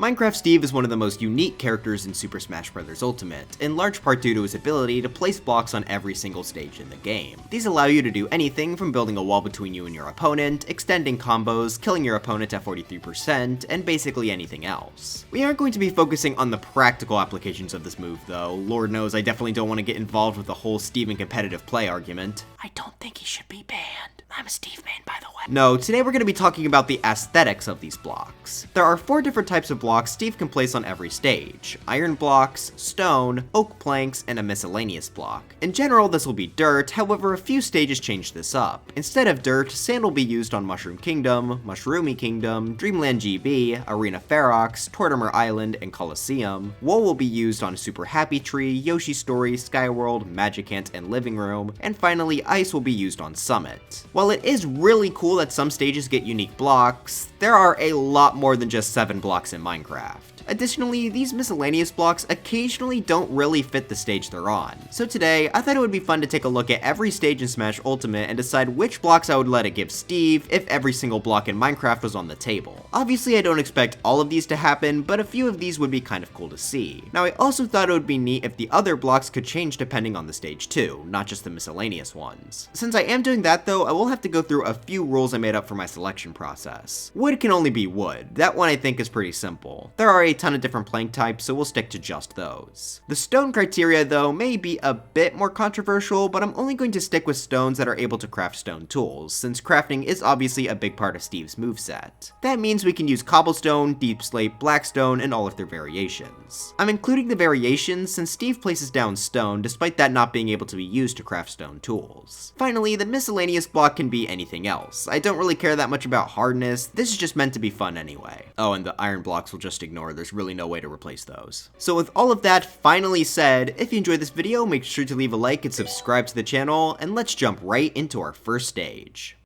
Minecraft Steve is one of the most unique characters in Super Smash Bros. Ultimate, in large part due to his ability to place blocks on every single stage in the game. These allow you to do anything from building a wall between you and your opponent, extending combos, killing your opponent at 43%, and basically anything else. We aren't going to be focusing on the practical applications of this move though. Lord knows I definitely don't want to get involved with the whole Steve in competitive play argument. I don't think he should be banned. I'm a Steve main, by the way. No, today we're going to be talking about the aesthetics of these blocks. There are 4 different types of blocks Steve can place on every stage: iron blocks, stone, oak planks, and a miscellaneous block. In general, this will be dirt, however a few stages change this up. Instead of dirt, sand will be used on Mushroom Kingdom, Mushroomy Kingdom, Dreamland GB, Arena Ferox, Tortimer Island, and Coliseum. Wool will be used on Super Happy Tree, Yoshi Story, Skyworld, Magicant, and Living Room, and finally ice will be used on Summit. While it is really cool that some stages get unique blocks, there are a lot more than just 7 blocks in Minecraft. Additionally, these miscellaneous blocks occasionally don't really fit the stage they're on. So today, I thought it would be fun to take a look at every stage in Smash Ultimate and decide which blocks I would let it give Steve if every single block in Minecraft was on the table. Obviously, I don't expect all of these to happen, but a few of these would be kind of cool to see. Now, I also thought it would be neat if the other blocks could change depending on the stage too, not just the miscellaneous ones. Since I am doing that though, I will have to go through a few rules I made up for my selection process. Wood can only be wood. That one I think is pretty simple. There are a ton of different plank types, so we'll stick to just those. The stone criteria though may be a bit more controversial, but I'm only going to stick with stones that are able to craft stone tools, since crafting is obviously a big part of Steve's moveset. That means we can use cobblestone, deep slate, blackstone, and all of their variations. I'm including the variations since Steve places down stone despite that not being able to be used to craft stone tools. Finally, the miscellaneous block can be anything else. I don't really care that much about hardness, this is just meant to be fun anyway. Oh, and the iron blocks we'll just ignore, there's really no way to replace those. So with all of that finally said, if you enjoyed this video, make sure to leave a like and subscribe to the channel, and let's jump right into our first stage.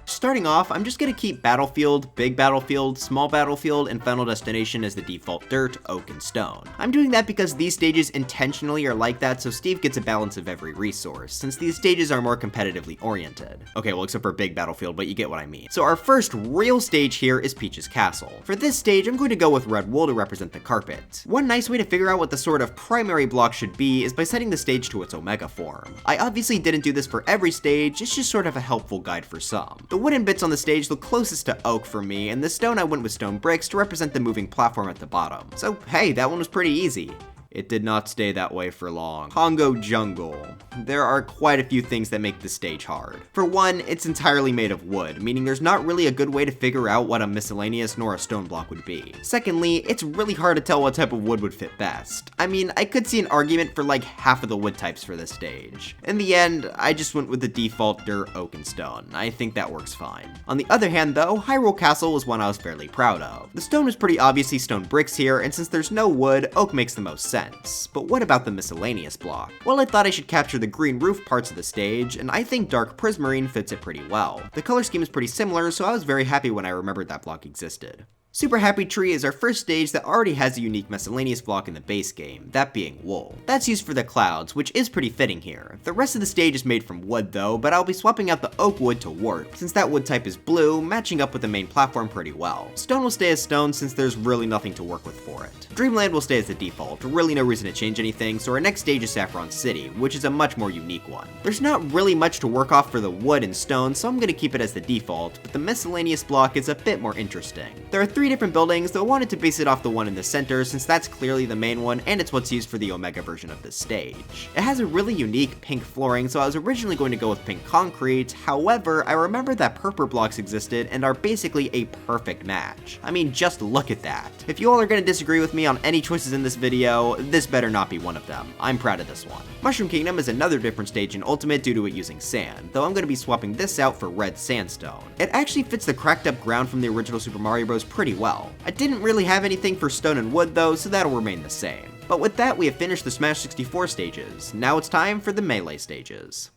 Starting off, I'm just going to keep Battlefield, Big Battlefield, Small Battlefield, and Final Destination as the default dirt, oak, and stone. I'm doing that because these stages intentionally are like that so Steve gets a balance of every resource, since these stages are more competitively oriented. Okay, well except for Big Battlefield, but you get what I mean. So our first real stage here is Peach's Castle. For this stage, I'm going to go with red wool to represent the carpet. One nice way to figure out what the sort of primary block should be is by setting the stage to its omega form. I obviously didn't do this for every stage, it's just sort of a helpful guide for some. The wooden bits on the stage look closest to oak for me, and the stone I went with stone bricks to represent the moving platform at the bottom. So hey, that one was pretty easy. It did not stay that way for long. Congo Jungle. There are quite a few things that make this stage hard. For one, it's entirely made of wood, meaning there's not really a good way to figure out what a miscellaneous nor a stone block would be. Secondly, it's really hard to tell what type of wood would fit best. I mean, I could see an argument for like half of the wood types for this stage. In the end, I just went with the default dirt, oak, and stone. I think that works fine. On the other hand though, Hyrule Castle was one I was fairly proud of. The stone was pretty obviously stone bricks here, and since there's no wood, oak makes the most sense. But what about the miscellaneous block? Well, I thought I should capture the green roof parts of the stage, and I think dark prismarine fits it pretty well. The color scheme is pretty similar, so I was very happy when I remembered that block existed. Super Happy Tree is our first stage that already has a unique miscellaneous block in the base game, that being wool. That's used for the clouds, which is pretty fitting here. The rest of the stage is made from wood though, but I'll be swapping out the oak wood to warp, since that wood type is blue, matching up with the main platform pretty well. Stone will stay as stone since there's really nothing to work with for it. Dreamland will stay as the default, really no reason to change anything, so our next stage is Saffron City, which is a much more unique one. There's not really much to work off for the wood and stone, so I'm going to keep it as the default, but the miscellaneous block is a bit more interesting. There are 3 different buildings, though I wanted to base it off the one in the center since that's clearly the main one and it's what's used for the Omega version of this stage. It has a really unique pink flooring, so I was originally going to go with pink concrete, however, I remember that purple blocks existed and are basically a perfect match. I mean, just look at that. If you all are going to disagree with me on any choices in this video, this better not be one of them. I'm proud of this one. Mushroom Kingdom is another different stage in Ultimate due to it using sand, though I'm going to be swapping this out for red sandstone. It actually fits the cracked up ground from the original Super Mario Bros. Pretty well. I didn't really have anything for stone and wood though, so that'll remain the same. But with that, we have finished the Smash 64 stages. Now it's time for the Melee stages.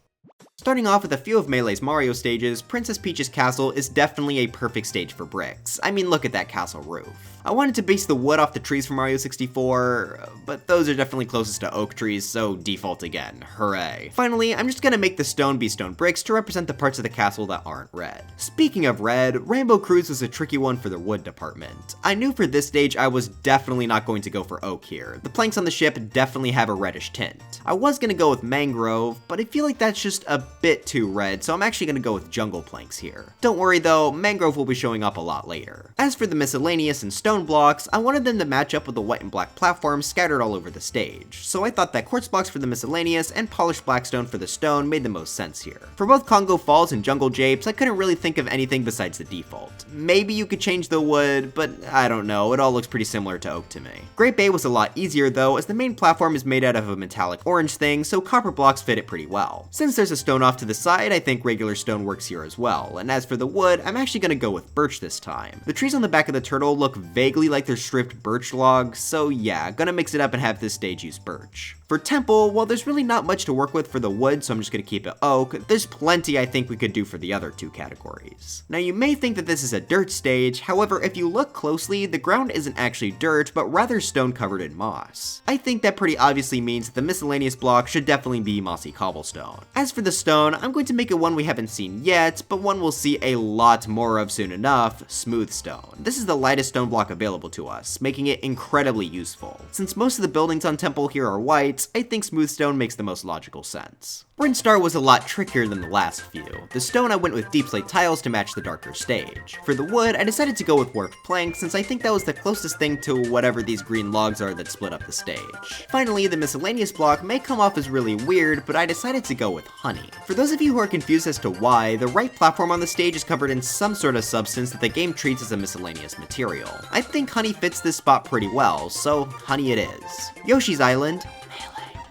Starting off with a few of Melee's Mario stages, Princess Peach's castle is definitely a perfect stage for bricks. I mean, look at that castle roof. I wanted to base the wood off the trees from Mario 64, but those are definitely closest to oak trees, so default again, hooray. Finally, I'm just gonna make the stone be stone bricks to represent the parts of the castle that aren't red. Speaking of red, Rainbow Cruise was a tricky one for the wood department. I knew for this stage I was definitely not going to go for oak here. The planks on the ship definitely have a reddish tint. I was gonna go with mangrove, but I feel like that's just a bit too red, so I'm actually gonna go with jungle planks here. Don't worry though, mangrove will be showing up a lot later. As for the miscellaneous and stone blocks, I wanted them to match up with the white and black platforms scattered all over the stage, so I thought that quartz blocks for the miscellaneous and polished blackstone for the stone made the most sense here. For both Congo Falls and Jungle Japes, I couldn't really think of anything besides the default. Maybe you could change the wood, but I don't know, it all looks pretty similar to oak to me. Great Bay was a lot easier though, as the main platform is made out of a metallic orange thing, so copper blocks fit it pretty well. Since there's a stone off to the side, I think regular stone works here as well, and as for the wood, I'm actually gonna go with birch this time. The trees on the back of the turtle look vaguely like they're stripped birch logs, so yeah, gonna mix it up and have this stage use birch. For Temple, well, there's really not much to work with for the wood, so I'm just gonna keep it oak. There's plenty I think we could do for the other two categories. Now you may think that this is a dirt stage, however, if you look closely, the ground isn't actually dirt, but rather stone covered in moss. I think that pretty obviously means that the miscellaneous block should definitely be mossy cobblestone. As for the stone, I'm going to make it one we haven't seen yet, but one we'll see a lot more of soon enough, smooth stone. This is the lightest stone block available to us, making it incredibly useful. Since most of the buildings on Temple here are white, I think smooth stone makes the most logical sense. Brinstar was a lot trickier than the last few. The stone I went with deep slate tiles to match the darker stage. For the wood, I decided to go with warped planks since I think that was the closest thing to whatever these green logs are that split up the stage. Finally, the miscellaneous block may come off as really weird, but I decided to go with honey. For those of you who are confused as to why, the right platform on the stage is covered in some sort of substance that the game treats as a miscellaneous material. I think honey fits this spot pretty well, so honey it is. Yoshi's Island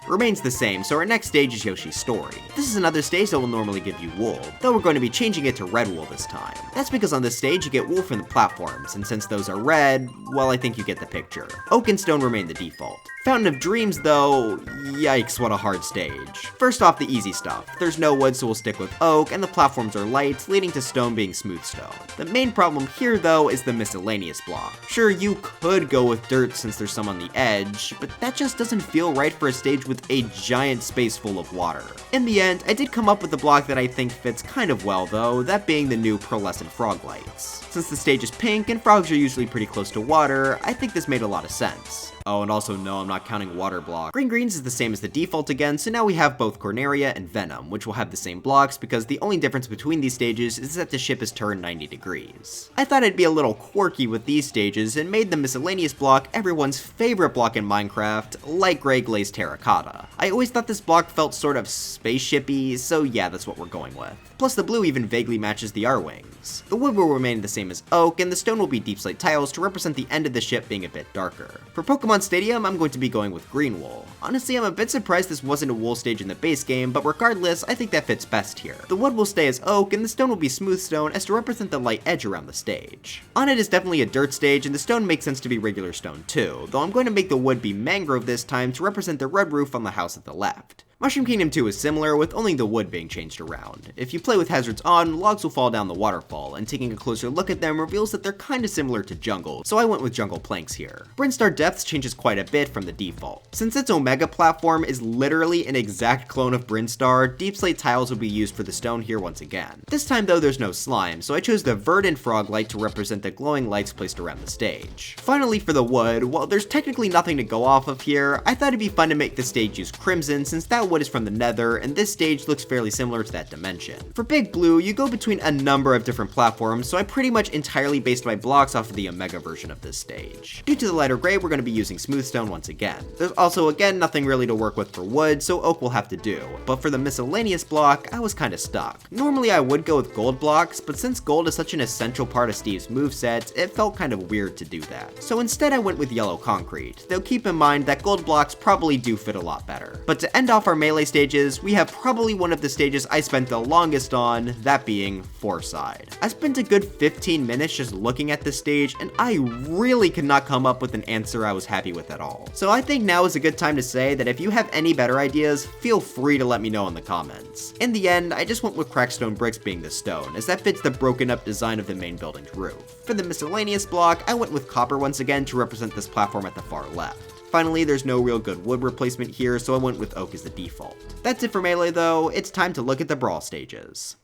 remains the same, so our next stage is Yoshi's Story. This is another stage that will normally give you wool, though we're going to be changing it to red wool this time. That's because on this stage you get wool from the platforms, and since those are red, well, I think you get the picture. Oak and stone remain the default. Fountain of Dreams though, yikes, what a hard stage. First off, the easy stuff. There's no wood, so we'll stick with oak, and the platforms are light, leading to stone being smooth stone. The main problem here though is the miscellaneous block. Sure, you could go with dirt since there's some on the edge, but that just doesn't feel right for a stage with a giant space full of water. In the end, I did come up with a block that I think fits kind of well though, that being the new pearlescent frog lights. Since the stage is pink and frogs are usually pretty close to water, I think this made a lot of sense. Oh, and also no, I'm not counting water block. Green Greens is the same as the default again, so now we have both Corneria and Venom, which will have the same blocks because the only difference between these stages is that the ship is turned 90 degrees. I thought I'd be a little quirky with these stages and made the miscellaneous block everyone's favorite block in Minecraft, light gray glazed terracotta. I always thought this block felt sort of spaceship-y, so yeah, that's what we're going with. Plus the blue even vaguely matches the R-wings. The wood will remain the same as oak, and the stone will be deep slate tiles to represent the end of the ship being a bit darker. For Pokemon Stadium, I'm going to be going with green wool. Honestly, I'm a bit surprised this wasn't a wool stage in the base game, but regardless, I think that fits best here. The wood will stay as oak, and the stone will be smooth stone as to represent the light edge around the stage. On it is definitely a dirt stage, and the stone makes sense to be regular stone too, though I'm going to make the wood be mangrove this time to represent the red roof on the house at the left. Mushroom Kingdom 2 is similar, with only the wood being changed around. If you play with hazards on, logs will fall down the waterfall, and taking a closer look at them reveals that they're kinda similar to jungle, so I went with jungle planks here. Brinstar Depths changes quite a bit from the default. Since its Omega platform is literally an exact clone of Brinstar, deep slate tiles will be used for the stone here once again. This time though there's no slime, so I chose the verdant frog light to represent the glowing lights placed around the stage. Finally for the wood, while there's technically nothing to go off of here, I thought it'd be fun to make the stage use crimson since that wood is from the nether, and this stage looks fairly similar to that dimension. For Big Blue, you go between a number of different platforms, so I pretty much entirely based my blocks off of the Omega version of this stage. Due to the lighter gray, we're going to be using smooth stone once again. There's also again nothing really to work with for wood, so oak will have to do, but for the miscellaneous block, I was kinda stuck. Normally I would go with gold blocks, but since gold is such an essential part of Steve's moveset, it felt kind of weird to do that. So instead I went with yellow concrete, though keep in mind that gold blocks probably do fit a lot better. But to end off our melee stages, we have probably one of the stages I spent the longest on, that being Fourside. I spent a good 15 minutes just looking at this stage, and I really could not come up with an answer I was happy with at all. So I think now is a good time to say that if you have any better ideas, feel free to let me know in the comments. In the end, I just went with cracked stone bricks being the stone, as that fits the broken up design of the main building's roof. For the miscellaneous block, I went with copper once again to represent this platform at the far left. Finally, there's no real good wood replacement here, so I went with oak as the default. That's it for Melee though, it's time to look at the Brawl stages.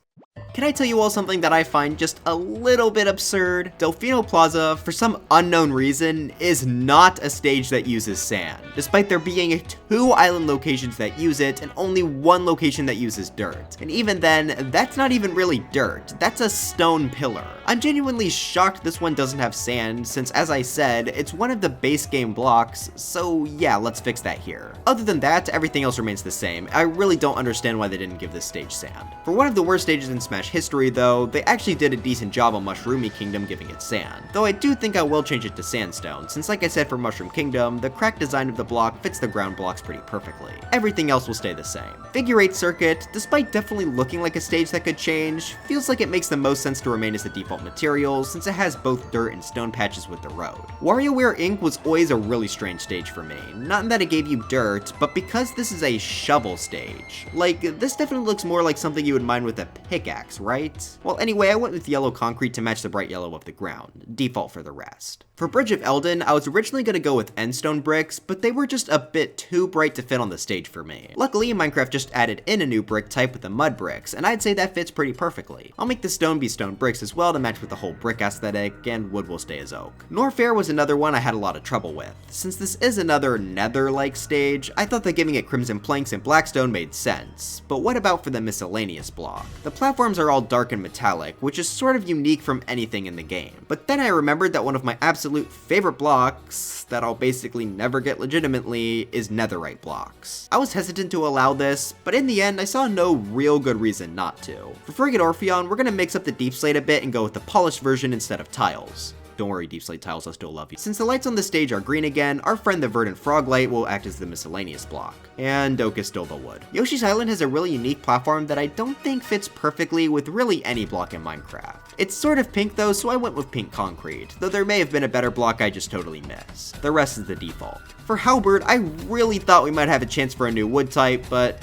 Can I tell you all something that I find just a little bit absurd? Delfino Plaza, for some unknown reason, is not a stage that uses sand, despite there being 2 island locations that use it and only 1 location that uses dirt. And even then, that's not even really dirt, that's a stone pillar. I'm genuinely shocked this one doesn't have sand, since as I said, it's one of the base game blocks, so yeah, let's fix that here. Other than that, everything else remains the same. I really don't understand why they didn't give this stage sand. For one of the worst stages in Smash history though, they actually did a decent job on Mushroomy Kingdom giving it sand. Though I do think I will change it to sandstone, since like I said for Mushroom Kingdom, the cracked design of the block fits the ground blocks pretty perfectly. Everything else will stay the same. Figure 8 Circuit, despite definitely looking like a stage that could change, feels like it makes the most sense to remain as the default material since it has both dirt and stone patches with the road. WarioWare Inc. was always a really strange stage for me, not in that it gave you dirt, but because this is a shovel stage. Like, this definitely looks more like something you would mine with a pickaxe, right? Well, anyway, I went with yellow concrete to match the bright yellow of the ground, default for the rest. For Bridge of Eldin, I was originally going to go with endstone bricks, but they were just a bit too bright to fit on the stage for me. Luckily, Minecraft just added in a new brick type with the mud bricks, and I'd say that fits pretty perfectly. I'll make the stone be stone bricks as well to match with the whole brick aesthetic, and wood will stay as oak. Norfair was another one I had a lot of trouble with. Since this is another nether-like stage, I thought that giving it crimson planks and blackstone made sense. But what about for the miscellaneous block? The platforms are all dark and metallic, which is sort of unique from anything in the game. But then I remembered that one of my absolute favorite blocks, that I'll basically never get legitimately, is netherite blocks. I was hesitant to allow this, but in the end I saw no real good reason not to. For Frigate Orpheon, we're gonna mix up the deep slate a bit and go with the polished version instead of tiles. Don't worry, Deep Slate Tiles, I still love you. Since the lights on the stage are green again, our friend the Verdant Frog Light will act as the miscellaneous block. And oak is still the wood. Yoshi's Island has a really unique platform that I don't think fits perfectly with really any block in Minecraft. It's sort of pink though, so I went with pink concrete, though there may have been a better block I just totally missed. The rest is the default. For Halberd, I really thought we might have a chance for a new wood type, but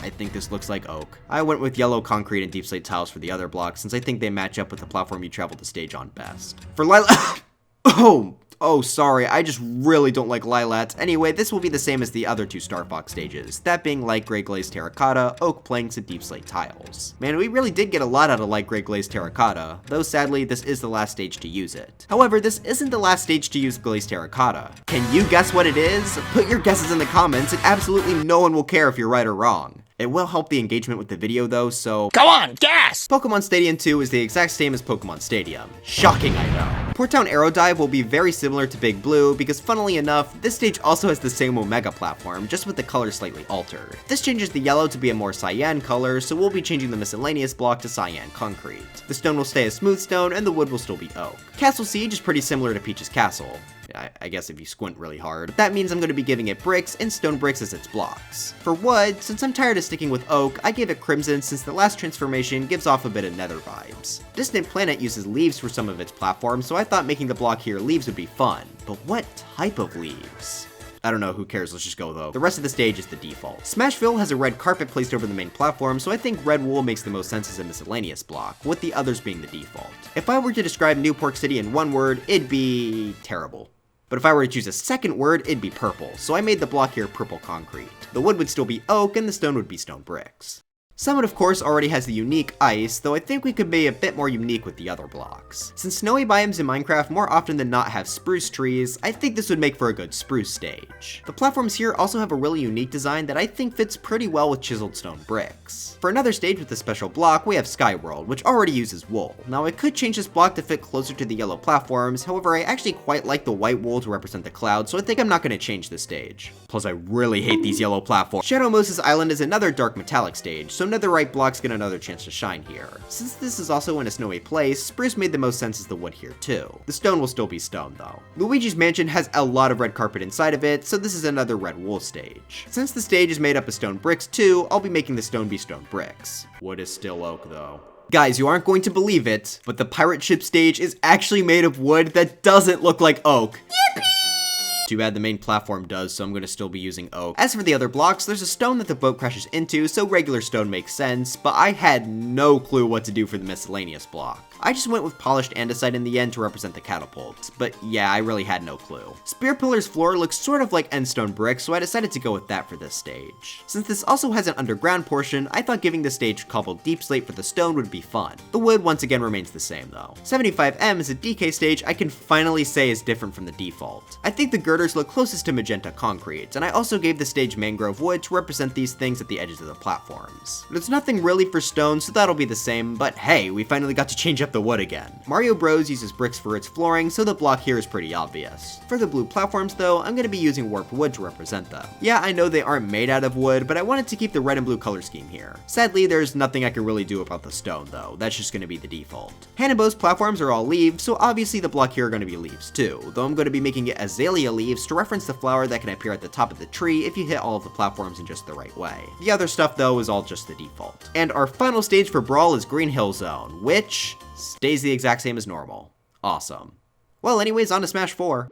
I think this looks like oak. I went with yellow concrete and deep slate tiles for the other blocks since I think they match up with the platform you travel the stage on best. For Oh, sorry, I just really don't like Lilat. Anyway, this will be the same as the other 2 Star Fox stages, that being light gray glazed terracotta, oak planks, and deep slate tiles. Man, we really did get a lot out of light gray glazed terracotta, though sadly this is the last stage to use it. However, this isn't the last stage to use glazed terracotta. Can you guess what it is? Put your guesses in the comments and absolutely no one will care if you're right or wrong. It will help the engagement with the video though, so go on, guess! Pokemon Stadium 2 is the exact same as Pokemon Stadium. Shocking, I know. Port Town Arrow Dive will be very similar to Big Blue because funnily enough, this stage also has the same Omega platform, just with the color slightly altered. This changes the yellow to be a more cyan color, so we'll be changing the miscellaneous block to cyan concrete. The stone will stay as smooth stone and the wood will still be oak. Castle Siege is pretty similar to Peach's Castle. I guess if you squint really hard. That means I'm going to be giving it bricks and stone bricks as its blocks. For wood, since I'm tired of sticking with oak, I gave it crimson since the last transformation gives off a bit of nether vibes. Distant Planet uses leaves for some of its platforms, so I thought making the block here leaves would be fun. But what type of leaves? I don't know, who cares, let's just go though. The rest of the stage is the default. Smashville has a red carpet placed over the main platform, so I think red wool makes the most sense as a miscellaneous block, with the others being the default. If I were to describe New Pork City in one word, it'd be terrible. But if I were to choose a second word, it'd be purple, so I made the block here purple concrete. The wood would still be oak, and the stone would be stone bricks. Summit, of course, already has the unique ice, though I think we could be a bit more unique with the other blocks. Since snowy biomes in Minecraft more often than not have spruce trees, I think this would make for a good spruce stage. The platforms here also have a really unique design that I think fits pretty well with chiseled stone bricks. For another stage with a special block, we have Skyworld, which already uses wool. Now I could change this block to fit closer to the yellow platforms, however I actually quite like the white wool to represent the clouds, so I think I'm not going to change this stage. Plus I really hate these yellow platforms. Shadow Moses Island is another dark metallic stage, so so netherite blocks get another chance to shine here. Since this is also in a snowy place, spruce made the most sense as the wood here too. The stone will still be stone though. Luigi's mansion has a lot of red carpet inside of it, so this is another red wool stage. Since the stage is made up of stone bricks too, I'll be making the stone be stone bricks. Wood is still oak though. Guys, you aren't going to believe it, but the pirate ship stage is actually made of wood that doesn't look like oak. Yippee! Too bad the main platform does, so I'm going to still be using oak. As for the other blocks, there's a stone that the boat crashes into, so regular stone makes sense, but I had no clue what to do for the miscellaneous block. I just went with polished andesite in the end to represent the catapult, but yeah, I really had no clue. Spear Pillar's floor looks sort of like endstone bricks, so I decided to go with that for this stage. Since this also has an underground portion, I thought giving the stage cobbled deep slate for the stone would be fun. The wood once again remains the same though. 75M is a DK stage I can finally say is different from the default. I think the girders look closest to magenta concrete, and I also gave the stage mangrove wood to represent these things at the edges of the platforms. There's nothing really for stone, so that'll be the same, but hey, we finally got to change up the wood again. Mario Bros uses bricks for its flooring, so the block here is pretty obvious. For the blue platforms though, I'm going to be using warped wood to represent them. Yeah, I know they aren't made out of wood, but I wanted to keep the red and blue color scheme here. Sadly, there's nothing I can really do about the stone though, that's just going to be the default. Hanabo's platforms are all leaves, so obviously the block here are going to be leaves too, though I'm going to be making it azalea leaves to reference the flower that can appear at the top of the tree if you hit all of the platforms in just the right way. The other stuff though is all just the default. And our final stage for Brawl is Green Hill Zone, which stays the exact same as normal. Awesome. Well, anyways, on to Smash 4.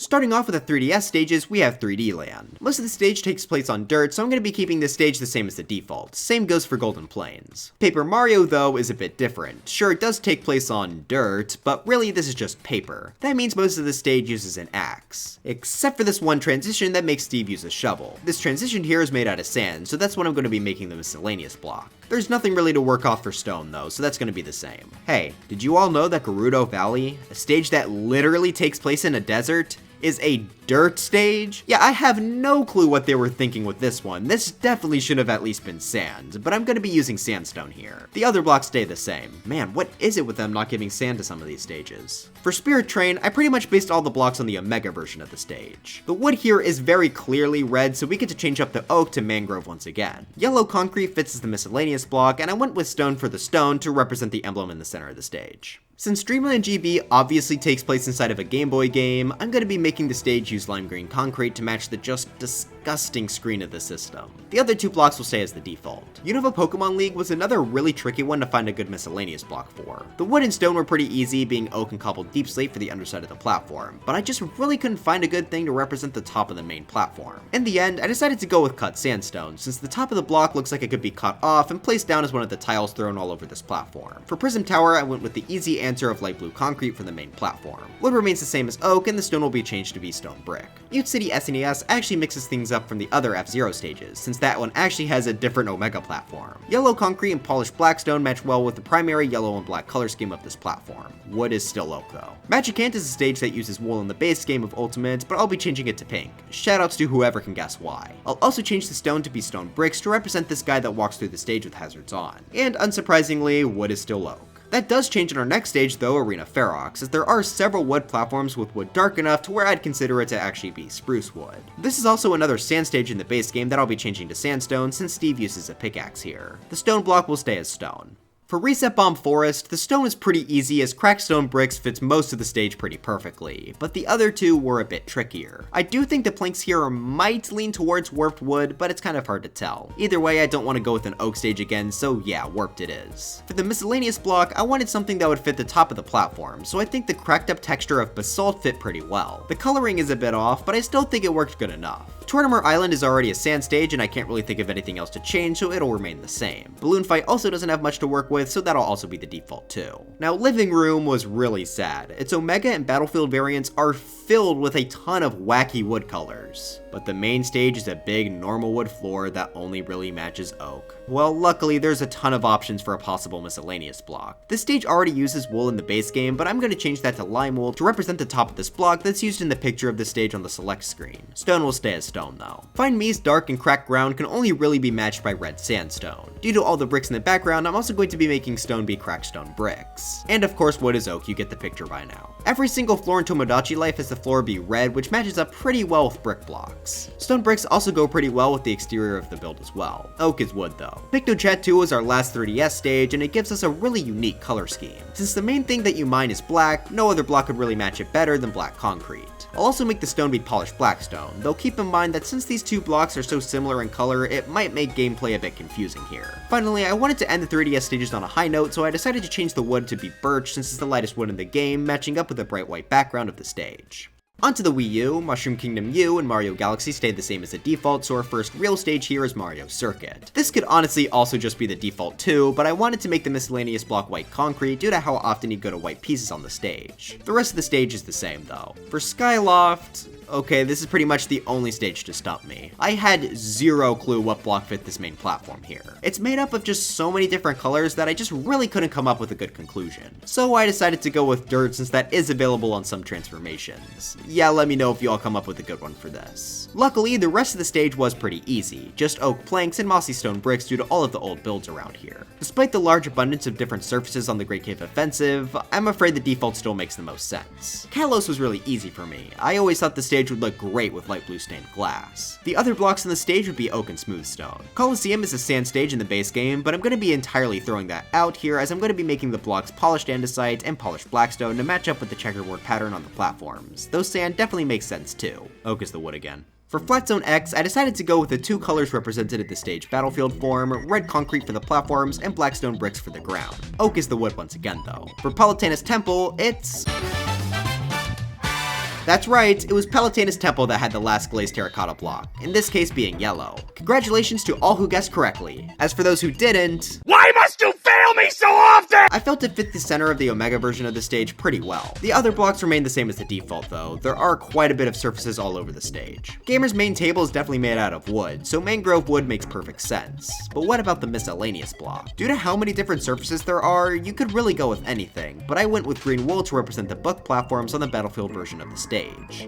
Starting off with the 3DS stages, we have 3D Land. Most of the stage takes place on dirt, so I'm going to be keeping this stage the same as the default. Same goes for Golden Plains. Paper Mario, though, is a bit different. Sure, it does take place on dirt, but really this is just paper. That means most of the stage uses an axe. Except for this one transition that makes Steve use a shovel. This transition here is made out of sand, so that's what I'm going to be making the miscellaneous block. There's nothing really to work off for stone though, so that's going to be the same. Hey, did you all know that Gerudo Valley, a stage that literally takes place in a desert, is a dirt stage? Yeah, I have no clue what they were thinking with this one. This definitely should have at least been sand, but I'm going to be using sandstone here. The other blocks stay the same. Man, what is it with them not giving sand to some of these stages? For Spirit Train, I pretty much based all the blocks on the Omega version of the stage. The wood here is very clearly red, so we get to change up the oak to mangrove once again. Yellow concrete fits as the miscellaneous block, and I went with stone for the stone to represent the emblem in the center of the stage. Since Dreamland GB obviously takes place inside of a Game Boy game, I'm going to be making the stage use lime green concrete to match the just disgusting screen of the system. The other two blocks will stay as the default. Unova Pokemon League was another really tricky one to find a good miscellaneous block for. The wood and stone were pretty easy, being oak and cobbled deep slate for the underside of the platform, but I just really couldn't find a good thing to represent the top of the main platform. In the end, I decided to go with cut sandstone, since the top of the block looks like it could be cut off and placed down as one of the tiles thrown all over this platform. For Prism Tower, I went with the easy answer of light blue concrete for the main platform. Wood remains the same as oak, and the stone will be changed to be stone brick. Mute City SNES actually mixes things up from the other F-Zero stages, since that one actually has a different Omega platform. Yellow concrete and polished black stone match well with the primary yellow and black color scheme of this platform. Wood is still oak though. Magicant is a stage that uses wool in the base game of Ultimate, but I'll be changing it to pink. Shoutouts to whoever can guess why. I'll also change the stone to be stone bricks to represent this guy that walks through the stage with hazards on. And unsurprisingly, wood is still oak. That does change in our next stage though, Arena Ferox, as there are several wood platforms with wood dark enough to where I'd consider it to actually be spruce wood. This is also another sand stage in the base game that I'll be changing to sandstone since Steve uses a pickaxe here. The stone block will stay as stone. For Reset Bomb Forest, the stone is pretty easy as cracked stone bricks fits most of the stage pretty perfectly, but the other two were a bit trickier. I do think the planks here might lean towards warped wood, but it's kind of hard to tell. Either way, I don't want to go with an oak stage again, so yeah, warped it is. For the miscellaneous block, I wanted something that would fit the top of the platform, so I think the cracked up texture of basalt fit pretty well. The coloring is a bit off, but I still think it worked good enough. Tortimer Island is already a sand stage and I can't really think of anything else to change, so it'll remain the same. Balloon Fight also doesn't have much to work with, so that'll also be the default too. Now, Living Room was really sad. Its Omega and Battlefield variants are filled with a ton of wacky wood colors, but the main stage is a big normal wood floor that only really matches oak. Well, luckily there's a ton of options for a possible miscellaneous block. This stage already uses wool in the base game, but I'm going to change that to lime wool to represent the top of this block that's used in the picture of the stage on the select screen. Stone will stay as stone though. Find Me's dark and cracked ground can only really be matched by red sandstone. Due to all the bricks in the background, I'm also going to be making stone be cracked stone bricks. And of course wood is oak, you get the picture by now. Every single floor in Tomodachi Life has the floor be red, which matches up pretty well with brick blocks. Stone bricks also go pretty well with the exterior of the build as well. Oak is wood though. Pictochat 2 is our last 3DS stage, and it gives us a really unique color scheme. Since the main thing that you mine is black, no other block could really match it better than black concrete. I'll also make the stone be polished black stone, though keep in mind that since these two blocks are so similar in color, it might make gameplay a bit confusing here. Finally, I wanted to end the 3DS stages on a high note, so I decided to change the wood to be birch since it's the lightest wood in the game, matching up with the bright white background of the stage. Onto the Wii U, Mushroom Kingdom U and Mario Galaxy stayed the same as the default, so our first real stage here is Mario Circuit. This could honestly also just be the default too, but I wanted to make the miscellaneous block white concrete due to how often you go to white pieces on the stage. The rest of the stage is the same though. For Skyloft, okay, this is pretty much the only stage to stump me. I had zero clue what block fit this main platform here. It's made up of just so many different colors that I just really couldn't come up with a good conclusion. So I decided to go with dirt since that is available on some transformations. Yeah, let me know if you all come up with a good one for this. Luckily, the rest of the stage was pretty easy, just oak planks and mossy stone bricks due to all of the old builds around here. Despite the large abundance of different surfaces on the Great Cave Offensive, I'm afraid the default still makes the most sense. Kalos was really easy for me. I always thought the stage would look great with light blue stained glass. The other blocks in the stage would be oak and smooth stone. Coliseum is a sand stage in the base game, but I'm going to be entirely throwing that out here as I'm going to be making the blocks polished andesite and polished blackstone to match up with the checkerboard pattern on the platforms, though sand definitely makes sense too. Oak is the wood again. For Flat Zone X, I decided to go with the two colors represented at the stage battlefield form, red concrete for the platforms and black stone bricks for the ground. Oak is the wood once again though. For Palutena's Temple, it's... That's right, it was Palutena's Temple that had the last glazed terracotta block, in this case being yellow. Congratulations to all who guessed correctly. As for those who didn't... Why must you fail me so often? I felt it fit the center of the Omega version of the stage pretty well. The other blocks remain the same as the default though. There are quite a bit of surfaces all over the stage. Gamer's main table is definitely made out of wood, so mangrove wood makes perfect sense. But what about the miscellaneous block? Due to how many different surfaces there are, you could really go with anything, but I went with green wool to represent the book platforms on the battlefield version of the stage.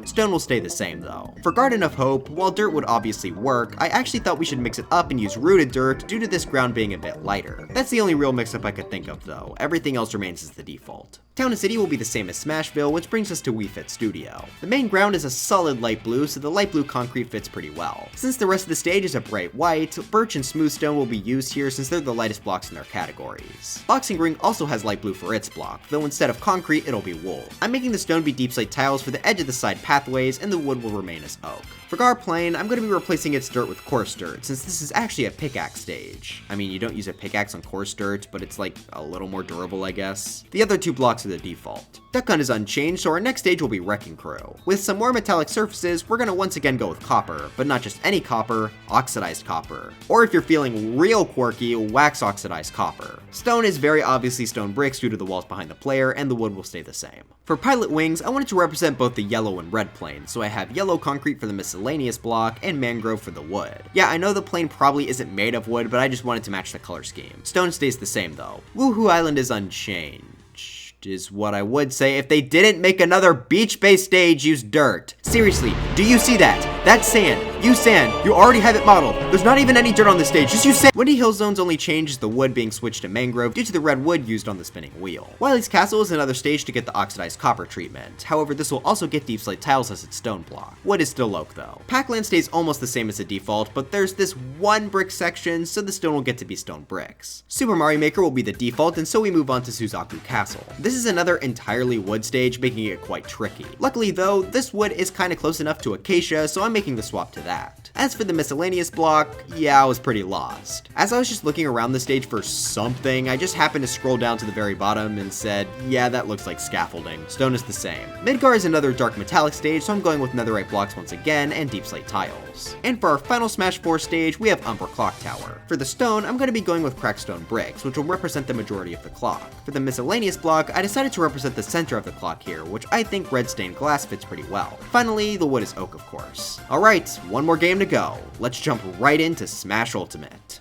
Stone will stay the same though. For Garden of Hope, while dirt would obviously work, I actually thought we should mix it up and use rooted dirt due to this ground being a bit lighter. That's the only real mix-up I could think of though. Everything else remains as the default. Town and City will be the same as Smashville, which brings us to Wii Fit Studio. The main ground is a solid light blue, so the light blue concrete fits pretty well. Since the rest of the stage is a bright white, birch and smooth stone will be used here since they're the lightest blocks in their categories. Boxing Ring also has light blue for its block, though instead of concrete, it'll be wool. I'm making the stone be deep slate tiles for the edge of the side pathways, and the wood will remain as oak. For Gar Plain, I'm going to be replacing its dirt with coarse dirt, since this is actually a pickaxe stage. I mean, you don't use a pickaxe on coarse dirt, but it's like a little more durable, I guess. The other two blocks are the default. Duck Hunt is unchanged, so our next stage will be Wrecking Crew. With some more metallic surfaces, we're going to once again go with copper, but not just any copper, oxidized copper. Or if you're feeling real quirky, wax oxidized copper. Stone is very obviously stone bricks due to the walls behind the player, and the wood will stay the same. For Pilot Wings, I wanted to represent both the yellow and red plane, so I have yellow concrete for the miscellaneous block and mangrove for the wood. Yeah, I know the plane probably isn't made of wood, but I just wanted to match the color scheme. Stone stays the same though. Woohoo Island is unchanged, is what I would say if they didn't make another beach-based stage use dirt. Seriously, do you see that? That's sand. Use sand. You already have it modeled. There's not even any dirt on the stage. Just use sand. Windy Hill Zone's only change is the wood being switched to mangrove due to the red wood used on the spinning wheel. Wily's Castle is another stage to get the oxidized copper treatment. However, this will also get deep slate tiles as its stone block. Wood is still oak though. Pac-Land stays almost the same as the default, but there's this one brick section, so the stone will get to be stone bricks. Super Mario Maker will be the default, and so we move on to Suzaku Castle. This is another entirely wood stage, making it quite tricky. Luckily though, this wood is kinda close enough to Acacia, so I'm making the swap to that. As for the miscellaneous block, yeah, I was pretty lost. As I was just looking around the stage for something, I just happened to scroll down to the very bottom and said, yeah, that looks like scaffolding. Stone is the same. Midgar is another dark metallic stage, so I'm going with netherite blocks once again and deep slate tiles. And for our final Smash 4 stage, we have Umbra Clock Tower. For the stone, I'm going to be going with cracked stone bricks, which will represent the majority of the clock. For the miscellaneous block, I decided to represent the center of the clock here, which I think red stained glass fits pretty well. Finally, the wood is oak, of course. Alright, one more game to go. Let's jump right into Smash Ultimate.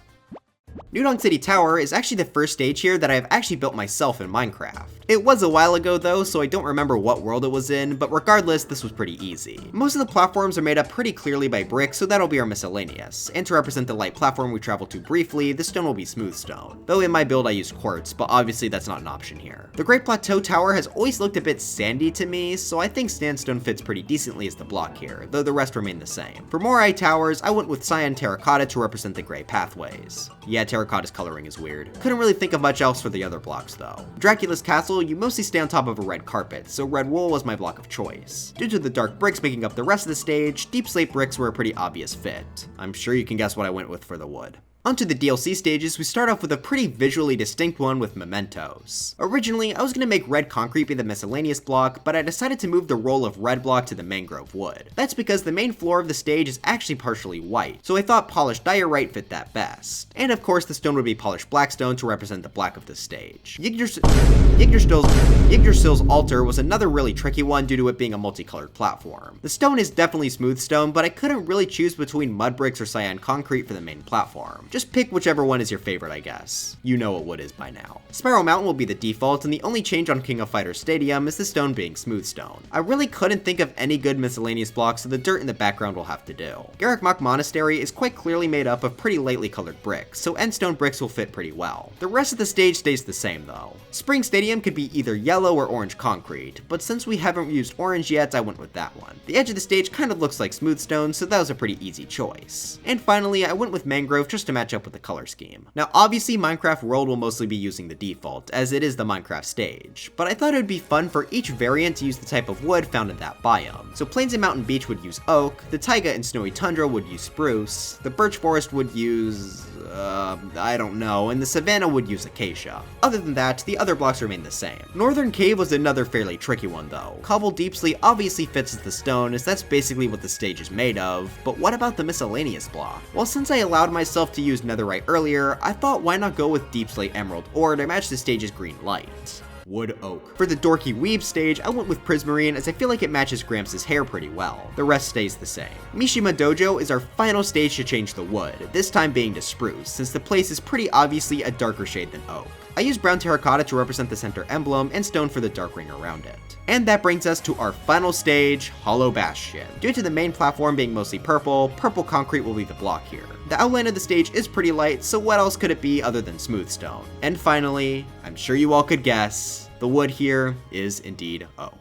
New Donk City Tower is actually the first stage here that I have actually built myself in Minecraft. It was a while ago though, so I don't remember what world it was in, but regardless, this was pretty easy. Most of the platforms are made up pretty clearly by bricks, so that'll be our miscellaneous. And to represent the light platform we travel to briefly, the stone will be smooth stone. Though in my build I used quartz, but obviously that's not an option here. The Great Plateau Tower has always looked a bit sandy to me, so I think sandstone fits pretty decently as the block here, though the rest remain the same. For more eye towers, I went with cyan terracotta to represent the gray pathways. Yeah, terracotta's coloring is weird. Couldn't really think of much else for the other blocks though. Dracula's castle, you mostly stay on top of a red carpet, so red wool was my block of choice. Due to the dark bricks making up the rest of the stage, deep slate bricks were a pretty obvious fit. I'm sure you can guess what I went with for the wood. Onto the DLC stages, we start off with a pretty visually distinct one with mementos. Originally, I was going to make red concrete be the miscellaneous block, but I decided to move the roll of red block to the mangrove wood. That's because the main floor of the stage is actually partially white, so I thought polished diorite fit that best. And of course, the stone would be polished blackstone to represent the black of the stage. Yggdrasil's altar was another really tricky one due to it being a multicolored platform. The stone is definitely smooth stone, but I couldn't really choose between mud bricks or cyan concrete for the main platform. Just pick whichever one is your favorite, I guess. You know what wood is by now. Spiral Mountain will be the default, and the only change on King of Fighters Stadium is the stone being smooth stone. I really couldn't think of any good miscellaneous blocks, so the dirt in the background will have to do. Garreg Monastery is quite clearly made up of pretty lightly colored bricks, so endstone bricks will fit pretty well. The rest of the stage stays the same though. Spring Stadium could be either yellow or orange concrete, but since we haven't used orange yet, I went with that one. The edge of the stage kind of looks like smooth stone, so that was a pretty easy choice. And finally, I went with mangrove just to match up with the color scheme. Now obviously Minecraft World will mostly be using the default, as it is the Minecraft stage, but I thought it would be fun for each variant to use the type of wood found in that biome. So Plains and Mountain Beach would use oak, the taiga and snowy tundra would use spruce, the birch forest would use I don't know, and the savanna would use acacia. Other than that, the other blocks remain the same. Northern Cave was another fairly tricky one though. Cobble Deep Slate obviously fits as the stone, as that's basically what the stage is made of, but what about the miscellaneous block? Well, since I allowed myself to use netherite earlier, I thought why not go with Deep Slate Emerald ore to match the stage's green light. Wood oak. For the Dorky Weeb stage, I went with Prismarine as I feel like it matches Gramps' hair pretty well. The rest stays the same. Mishima Dojo is our final stage to change the wood, this time being to spruce, since the place is pretty obviously a darker shade than oak. I used brown terracotta to represent the center emblem and stone for the dark ring around it. And that brings us to our final stage, Hollow Bastion. Due to the main platform being mostly purple, purple concrete will be the block here. The outline of the stage is pretty light, so what else could it be other than smooth stone? And finally, I'm sure you all could guess, the wood here is indeed oak.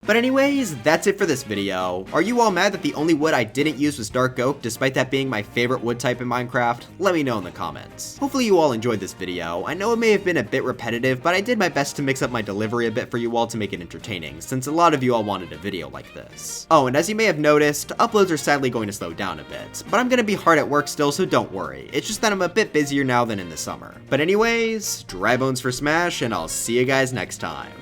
But anyways, that's it for this video. Are you all mad that the only wood I didn't use was dark oak, despite that being my favorite wood type in Minecraft? Let me know in the comments. Hopefully you all enjoyed this video. I know it may have been a bit repetitive, but I did my best to mix up my delivery a bit for you all to make it entertaining, since a lot of you all wanted a video like this. Oh, and as you may have noticed, uploads are sadly going to slow down a bit, but I'm gonna be hard at work still, so don't worry. It's just that I'm a bit busier now than in the summer. But anyways, dry bones for Smash, and I'll see you guys next time.